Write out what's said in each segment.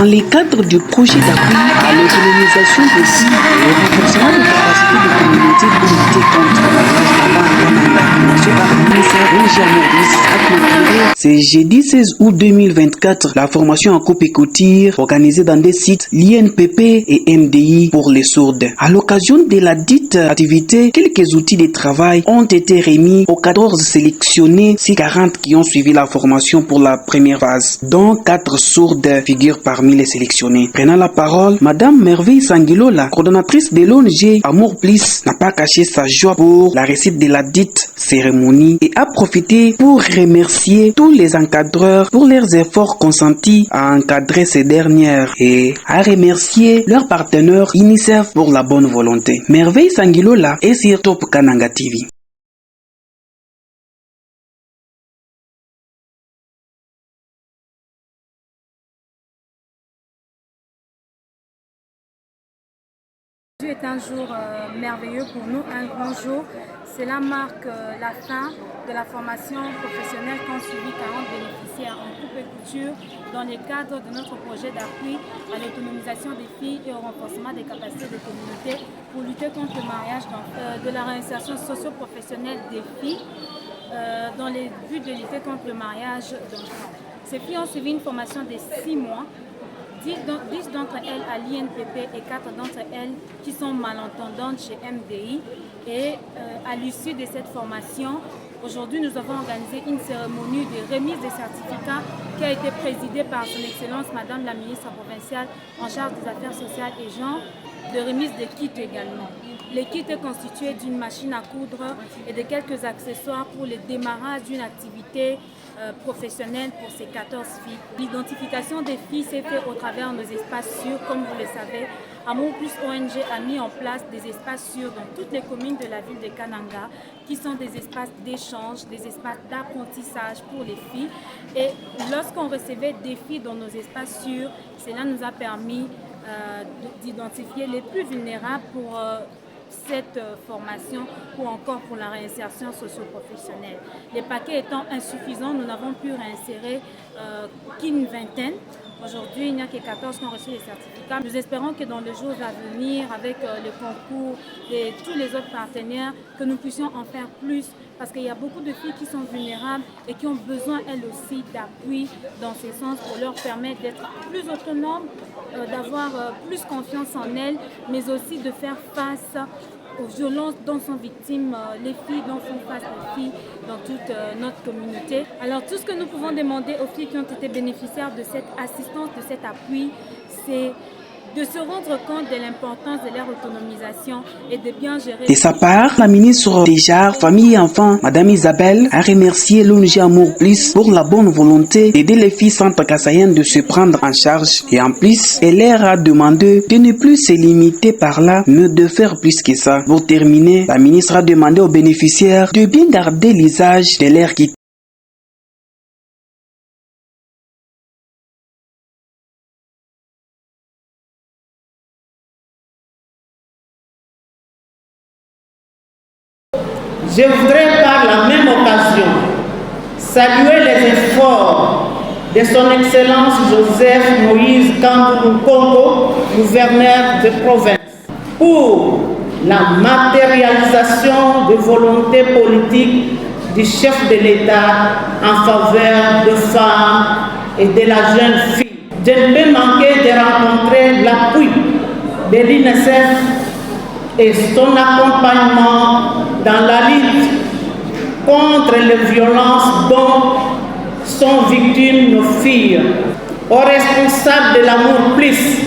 le cadre du projet d'appui à l'autonomisation des filles et au renforcement des capacités des communautés pour lutter contre la rage là-bas par le ministère de c'est jeudi 16 août 2024, la formation en coupe et couture organisée dans des sites l'INPP et MDI pour les sourdes. À l'occasion de la dite activité, quelques outils de travail ont été remis aux 14 sélectionnés, 40 qui ont suivi la formation pour la première phase, dont 4 sourdes figurent parmi les sélectionnés. Prenant la parole, Madame Merveille Sanguilo, la coordonnatrice de l'ONG Amour Plus, n'a pas caché sa joie pour la réussite de la dite cérémonie et a profité pour remercier tous les encadreurs pour leurs efforts consentis à encadrer ces dernières et à remercier leurs partenaires UNICEF pour la bonne volonté. Merveille Sanguilola est sur Top Kananga TV. Aujourd'hui est un jour merveilleux pour nous, un grand jour. Cela marque la fin de la formation professionnelle qu'ont suivi 40 bénéficiaires en coupe et couture dans le cadre de notre projet d'appui à l'autonomisation des filles et au renforcement des capacités des communautés pour lutter contre le mariage, de la réinsertion socio-professionnelle des filles dans le but de lutter contre le mariage d'enfants. Ces filles ont suivi une formation de 6 mois. 10 d'entre elles à l'INPP et 4 d'entre elles qui sont malentendantes chez MDI. Et à l'issue de cette formation, aujourd'hui nous avons organisé une cérémonie de remise des certificats qui a été présidée par son Excellence Madame la ministre provinciale en charge des affaires sociales et genre, de remise de kits également. Les kits est constitué d'une machine à coudre et de quelques accessoires pour le démarrage d'une activité professionnelle pour ces 14 filles. L'identification des filles s'est faite au travers de nos espaces sûrs, comme vous le savez. Amour Plus ONG a mis en place des espaces sûrs dans toutes les communes de la ville de Kananga, qui sont des espaces d'échange, des espaces d'apprentissage pour les filles. Et lorsqu'on recevait des filles dans nos espaces sûrs, cela nous a permis d'identifier les plus vulnérables pour cette formation ou encore pour la réinsertion socio-professionnelle. Les paquets étant insuffisants, nous n'avons pu réinsérer qu'une vingtaine. Aujourd'hui, il n'y a que 14 qui ont reçu les certificats. Nous espérons que dans les jours à venir, avec le concours de tous les autres partenaires, que nous puissions en faire plus, parce qu'il y a beaucoup de filles qui sont vulnérables et qui ont besoin, elles aussi, d'appui dans ce sens pour leur permettre d'être plus autonomes, d'avoir plus confiance en elles, mais aussi de faire face aux violences dont sont victimes les filles, dont font face les filles dans toute notre communauté. Alors tout ce que nous pouvons demander aux filles qui ont été bénéficiaires de cette assistance, de cet appui, c'est de se rendre compte de l'importance de leur autonomisation et de bien gérer. De sa part, la ministre des Genres, Famille et Enfants, Madame Isabelle, a remercié l'ONG Amour Plus pour la bonne volonté d'aider les filles centre-kassayennes de se prendre en charge. Et en plus, elle leur a demandé de ne plus se limiter par là, mais de faire plus que ça. Pour terminer, la ministre a demandé aux bénéficiaires de bien garder l'usage de leur kit. Je voudrais par la même occasion saluer les efforts de son Excellence Joseph Moïse Kambou Kongo, gouverneur de province, pour la matérialisation de volontés politiques du chef de l'État en faveur de femmes et de la jeune fille. Je ne peux manquer de rencontrer l'appui de l'UNICEF et son accompagnement dans la lutte contre les violences dont sont victimes nos filles. Aux responsables de l'Amour Plus,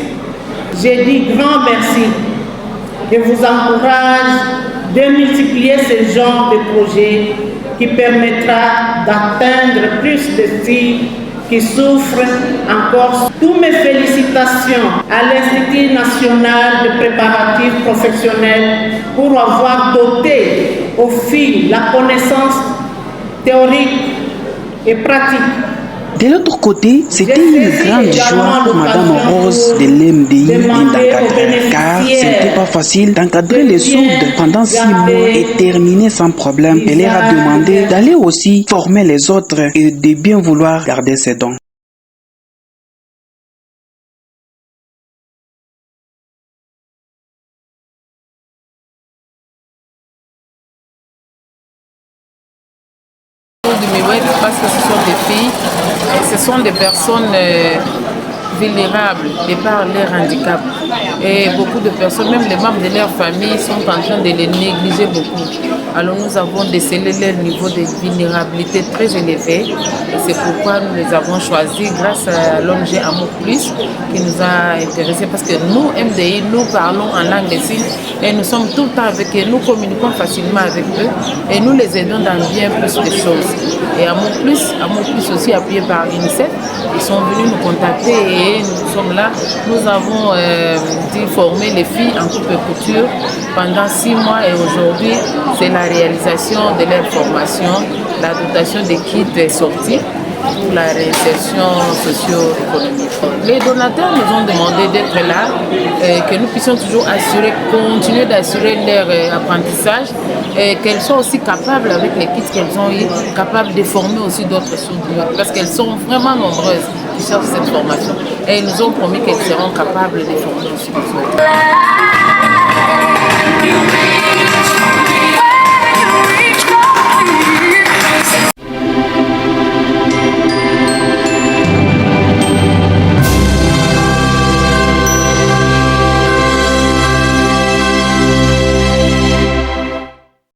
j'ai dit grand merci et vous encourage de multiplier ce genre de projet qui permettra d'atteindre plus de filles qui souffrent encore. Toutes mes félicitations à l'Institut national de préparatifs professionnels pour avoir doté aux filles la connaissance théorique et pratique. De l'autre côté, c'était une grande joie pour Madame Rose de l'MDI d'encadrer, car ce n'était pas facile d'encadrer les sourdes pendant 6 mois et terminer sans problème. Elle leur a demandé d'aller aussi former les autres et de bien vouloir garder ses dons. ce sont des personnes vulnérables de par leur handicap. Et beaucoup de personnes, même les membres de leur famille, sont en train de les négliger beaucoup. Alors nous avons décelé leur niveau de vulnérabilité très élevé. Et c'est pourquoi nous les avons choisis grâce à l'ONG Amour Plus qui nous a intéressés. Parce que nous, MDI, nous parlons en langue des signes et nous sommes tout le temps avec eux. Nous communiquons facilement avec eux et nous les aidons dans bien plus de choses. Et Amour Plus aussi appuyé par l'UNICEF, ils sont venus nous contacter et nous sommes là. Nous avons formé les filles en coupe et couture pendant 6 mois et aujourd'hui, c'est la réalisation de leur formation, la dotation des kits sortis pour la réinsertion socio-économique. Les donateurs nous ont demandé d'être là, que nous puissions toujours continuer d'assurer leur apprentissage, et qu'elles soient aussi capables, avec les kits qu'elles ont eu, capables de former aussi d'autres sourds-muettes, parce qu'elles sont vraiment nombreuses qui cherchent cette formation. Et ils nous ont promis qu'elles seront capables de former aussi les autres.